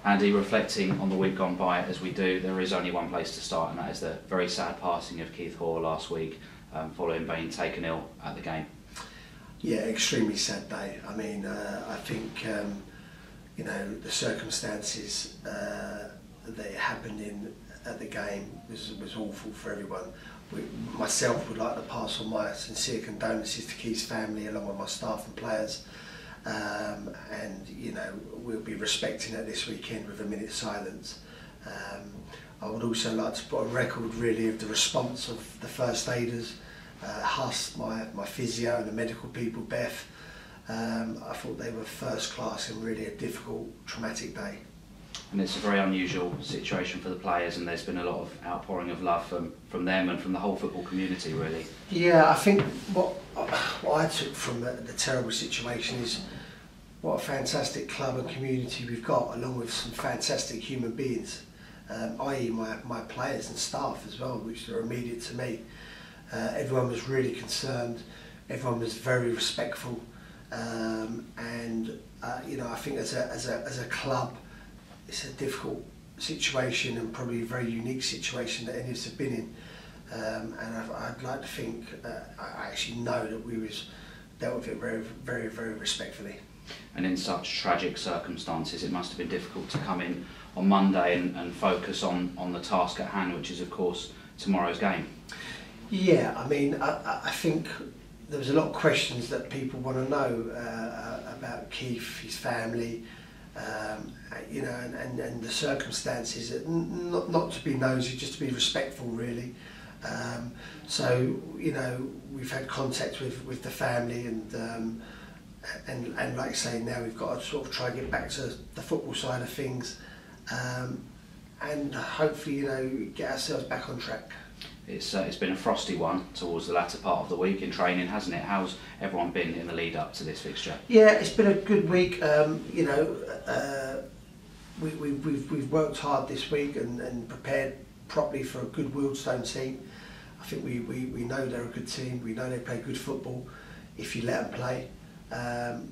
Andy, reflecting on the week gone by as we do, there is only one place to start, and that is the very sad passing of Keith Hoare last week, following being taken ill at the game. Yeah, extremely sad day. I mean, I think you know, the circumstances that it happened in at the game was awful for everyone. Myself would like to pass on my sincere condolences to Keith's family, along with my staff and players. And you know, we'll be respecting it this weekend with a minute's silence. I would also like to put on record really of the response of the first aiders, Huss, my physio, and the medical people, Beth. I thought they were first class in really a difficult, traumatic day. And it's a very unusual situation for the players, and there's been a lot of outpouring of love from them and from the whole football community, really. Yeah, I think what I took from the terrible situation is what a fantastic club and community we've got, along with some fantastic human beings, i.e. my players and staff as well, which are immediate to me. Everyone was really concerned, everyone was very respectful, and you know, I think as a club, it's a difficult situation and probably a very unique situation that any of us have been in. And I'd like to think, I actually know that we dealt with it very, very respectfully. And in such tragic circumstances, it must have been difficult to come in on Monday and focus on the task at hand, which is of course tomorrow's game. Yeah, I mean, I think there was a lot of questions that people want to know about Keith, his family, you know, and the circumstances. Not to be nosy, just to be respectful, really. So you know, we've had contact with the family, and like I say, now we've got to sort of try and get back to the football side of things, and hopefully, you know, get ourselves back on track. It's been a frosty one towards the latter part of the week in training, hasn't it? How's everyone been in the lead up to this fixture? Yeah, it's been a good week. You know, we've worked hard this week and prepared properly for a good Wealdstone team. I think we know they're a good team. We know they play good football if you let them play. And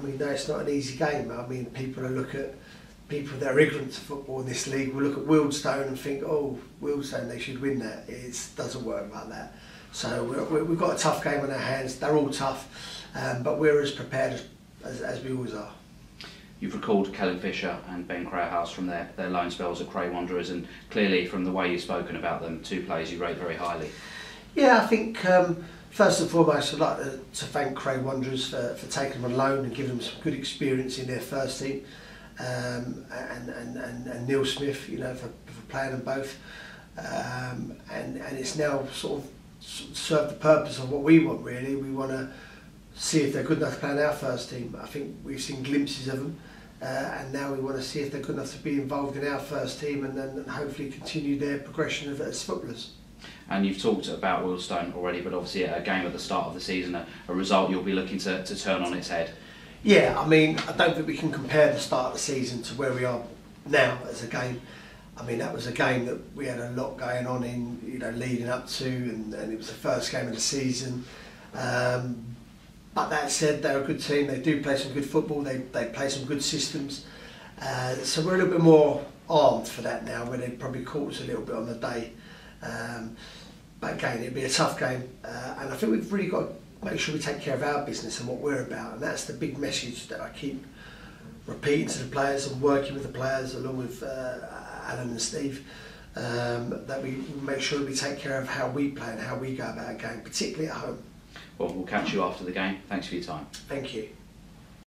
we know it's not an easy game. I mean, people that are ignorant to football in this league will look at Wealdstone and think, oh, Wealdstone, they should win that. It doesn't work like that. So we've got a tough game on our hands. They're all tough, but we're as prepared as we always are. You've recalled Kellen Fisher and Ben Crowhouse from their loan spells at Cray Wanderers, and clearly from the way you've spoken about them, two players you rate very highly. Yeah, I think first and foremost I'd like to thank Cray Wanderers for taking them on loan and giving them some good experience in their first team. And Neil Smith, you know, for playing them both, and it's now sort of served the purpose of what we want, really. We want to see if they're good enough to play in our first team. I think we've seen glimpses of them, and now we want to see if they're good enough to be involved in our first team, and then hopefully continue their progression as footballers. And you've talked about Wealdstone already, but obviously a game at the start of the season, a result you'll be looking to turn on its head. Yeah, I mean, I don't think we can compare the start of the season to where we are now as a game. I mean, that was a game that we had a lot going on in, you know, leading up to, and it was the first game of the season. But that said, they're a good team. They do play some good football. They play some good systems. So we're a little bit more armed for that now, where they probably caught us a little bit on the day. But again, it'll be a tough game, and I think we've really got to make sure we take care of our business and what we're about, and that's the big message that I keep repeating to the players and working with the players along with Alan and Steve, that we make sure we take care of how we play and how we go about a game, particularly at home. Well, we'll catch you after the game. Thanks for your time. Thank you.